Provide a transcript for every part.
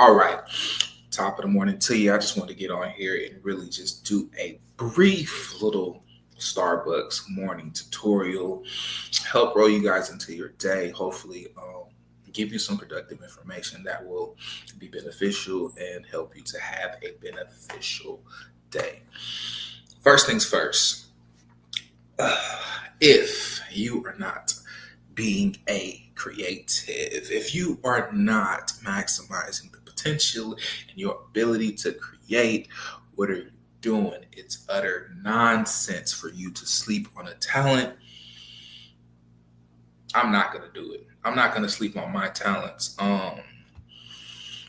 All right, top of the morning to you. I just want to get on here and really just do a brief little Starbucks morning tutorial, help roll you guys into your day. Hopefully, give you some productive information that will be beneficial and help you to have a beneficial day. First things first, if you are not being a creative, if you are not maximizing the potential and your ability to create, what are you doing? It's utter nonsense for you to sleep on a talent. I'm not going to do it. I'm not going to sleep on my talents.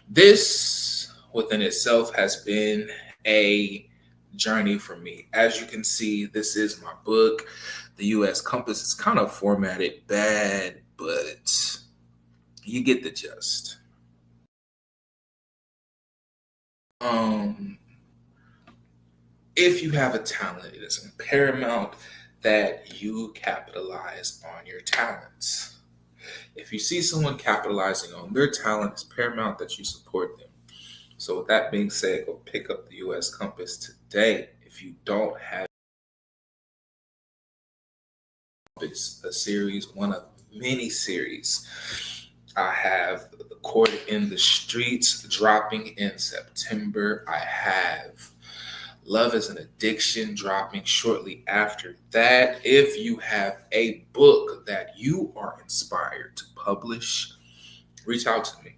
This within itself has been a journey for me. As you can see, this is my book. The US Compass is kind of formatted bad, but you get the gist. If you have a talent, it is paramount that you capitalize on your talents. If you see someone capitalizing on their talent, it's paramount that you support them. So with that being said, go pick up the US Compass today. If you don't have it's a series, one of many series. I have The Court in the Streets dropping in September. I have Love is an Addiction dropping shortly after that. If you have a book that you are inspired to publish, reach out to me.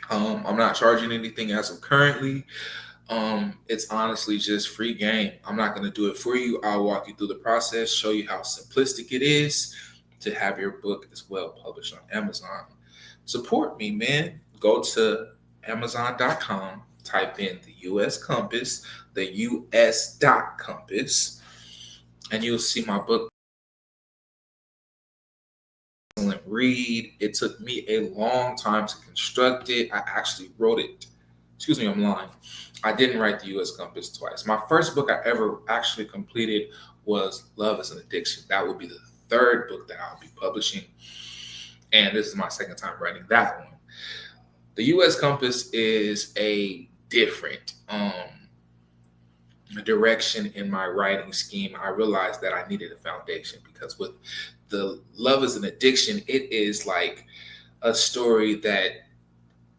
I'm not charging anything as of currently. It's honestly just free game. I'm not going to do it for you. I'll walk you through the process, show you how simplistic it is to have your book as well published on Amazon. Support me, man. Go to Amazon.com, type in the US Compass, the US dot compass, and you'll see my book. Excellent read. It took me a long time to construct it. I actually wrote it. Excuse me, I'm lying. I didn't write the US Compass twice. My first book I ever actually completed was Love is an Addiction. That would be the third book that I'll be publishing. And this is my second time writing that one. The US Compass is a different direction in my writing scheme. I realized that I needed a foundation because with the Love is an Addiction, it is like a story that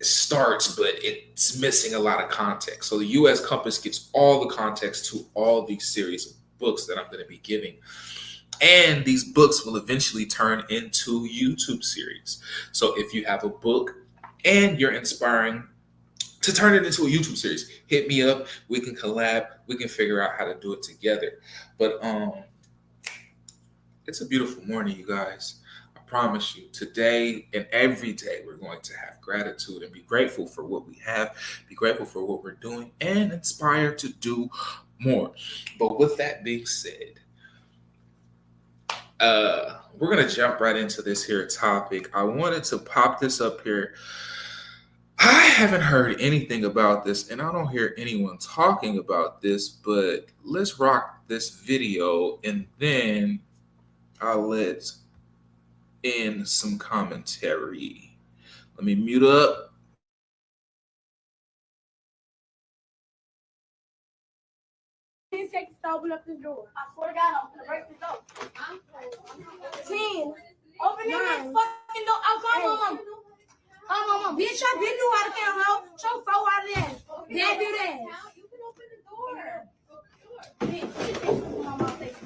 starts, but it's missing a lot of context. So the US Compass gives all the context to all these series of books that I'm going to be giving. And these books will eventually turn into YouTube series. So if you have a book and you're inspiring to turn it into a YouTube series, hit me up. We can collab. We can figure out how to do it together. But it's a beautiful morning, you guys. I promise you, today and every day, we're going to have gratitude and be grateful for what we have, be grateful for what we're doing, and inspire to do more. But with that being said, we're going to jump right into this here topic. I wanted to pop this up here. I haven't heard anything about this, and I don't hear anyone talking about this, but let's rock this video, and then I'll let in some commentary. Let me mute up. Seconds to open up this door. I swear to God, I'm gonna break this door. 10. Open this fucking door. I'll call my mom. Call my mom. Bitch, I been knew how to count out. Show 4 out of that. Dad do that. You can open the door. Bitch, my mom takes it.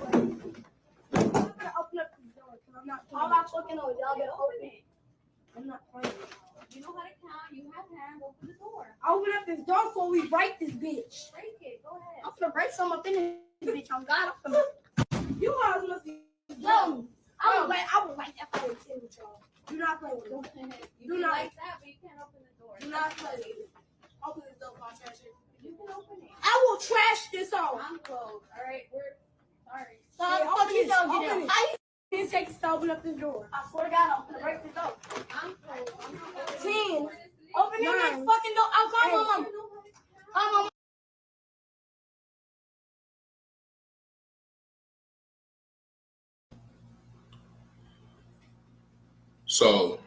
I'm gonna open up this door because I'm not playing. All I fucking know is y'all better open it. I'm not playing. You know how to count. You have hands. Open the door. Open up this door before we break this bitch. Break it. Go ahead. I'm gonna break some up in this bitch. I'm God. You all must be young. I would like that for the with y'all. Do not play with it. Do not like that, but you can't open the door. Do not play with it. Open this door, I'll trash it. You can open it. I will trash this off. I'm closed. All right, we're sorry. Open this door. Get out. 10 seconds to open up this door. I swear to God, I'm gonna break this door. I'm closed. 10. Open this fucking door. I'll call my mom. Call my mom. So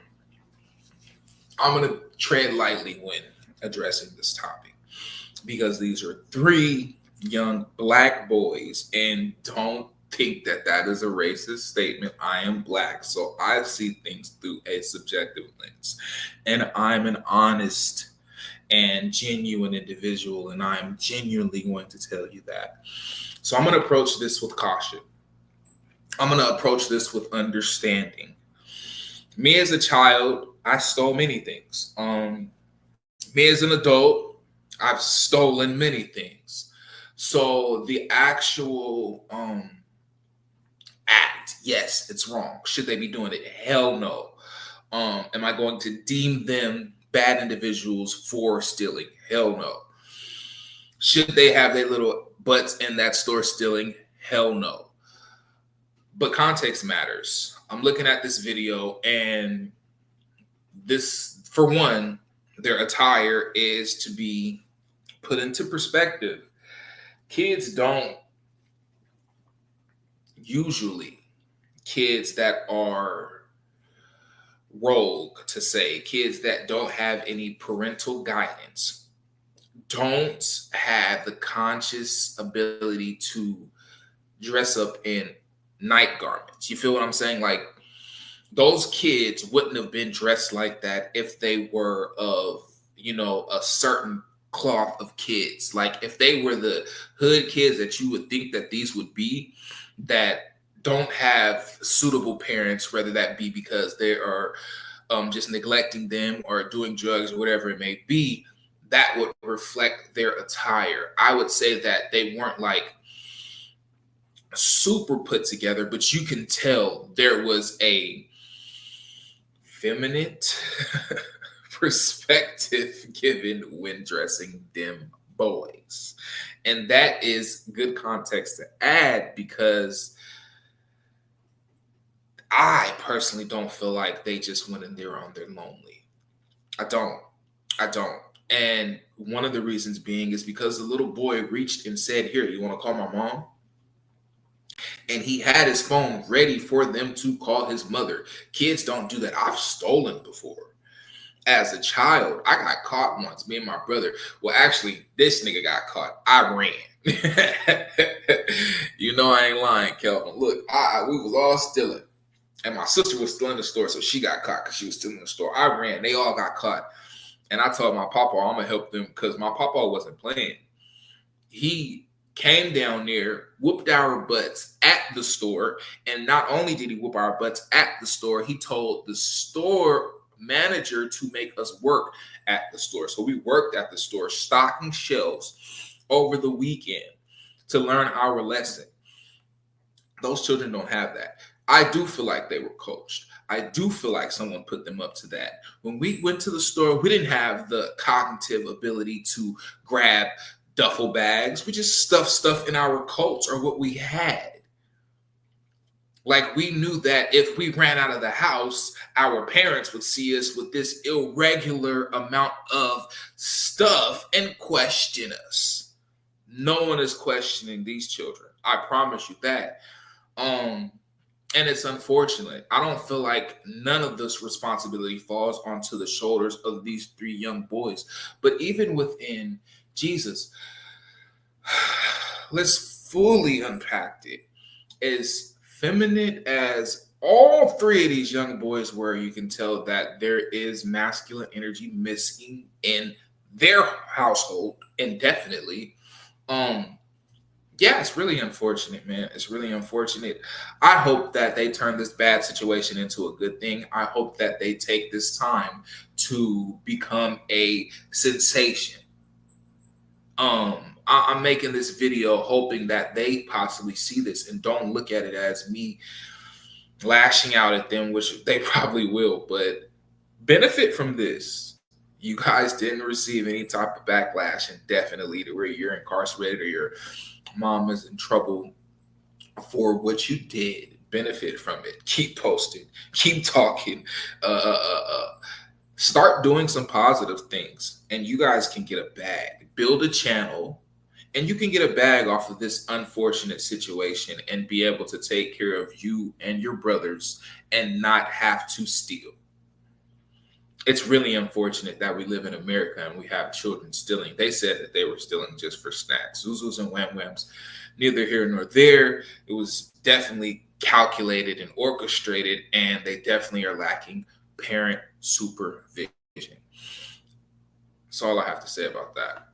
I'm gonna tread lightly when addressing this topic because these are three young black boys, and don't think that that is a racist statement. I am black, so I see things through a subjective lens, and I'm an honest and genuine individual, and I'm genuinely going to tell you that. So I'm going to approach this with caution. I'm going to approach this with understanding. Me as a child, I stole many things. Me as an adult, I've stolen many things. So the actual act, yes, it's wrong. Should they be doing it? Hell no. Am I going to deem them bad individuals for stealing? Hell no. Should they have their little butts in that store stealing? Hell no. But context matters. I'm looking at this video, and this, for one, their attire is to be put into perspective. Kids don't usually, kids that are rogue, to say, kids that don't have any parental guidance, don't have the conscious ability to dress up in night garments. You feel what I'm saying? Like, those kids wouldn't have been dressed like that if they were of, a certain cloth of kids. Like, if they were the hood kids that you would think that these would be, that don't have suitable parents, whether that be because they are just neglecting them or doing drugs or whatever it may be, that would reflect their attire. I would say that they weren't like super put together, but you can tell there was a feminine perspective given when dressing them boys. And that is good context to add, because I personally don't feel like they just went in there on their lonely. I don't. And one of the reasons being is because the little boy reached and said, "Here, you want to call my mom?" And he had his phone ready for them to call his mother. Kids don't do that. I've stolen before. As a child, I got caught once, me and my brother. Well, actually, this nigga got caught. I ran. I ain't lying, Kelvin. Look, we was all stealing. And my sister was still in the store, so she got caught because she was still in the store. I ran. They all got caught. And I told my papa, I'm going to help them, because my papa wasn't playing. He came down there, whooped our butts at the store. And not only did he whoop our butts at the store, he told the store manager to make us work at the store. So we worked at the store, stocking shelves over the weekend to learn our lesson. Those children don't have that. I do feel like they were coached. I do feel like someone put them up to that. When we went to the store, we didn't have the cognitive ability to grab duffel bags. We just stuffed stuff in our coats or what we had. Like, we knew that if we ran out of the house, our parents would see us with this irregular amount of stuff and question us. No one is questioning these children. I promise you that. And it's unfortunate. I don't feel like none of this responsibility falls onto the shoulders of these three young boys. But even within Jesus, let's fully unpack it. As feminine as all three of these young boys were, you can tell that there is masculine energy missing in their household indefinitely. Yeah, it's really unfortunate, man. It's really unfortunate. I hope that they turn this bad situation into a good thing. I hope that they take this time to become a sensation. I'm making this video hoping that they possibly see this and don't look at it as me lashing out at them, which they probably will, but benefit from this. You guys didn't receive any type of backlash indefinitely to where you're incarcerated or your mom is in trouble for what you did. Benefit from it. Keep posting. Keep talking. Start doing some positive things, and you guys can get a bag. Build a channel, and you can get a bag off of this unfortunate situation and be able to take care of you and your brothers and not have to steal. It's really unfortunate that we live in America and we have children stealing. They said that they were stealing just for snacks. Zuzus and Wham Whams, neither here nor there. It was definitely calculated and orchestrated, and they definitely are lacking parent supervision. That's all I have to say about that.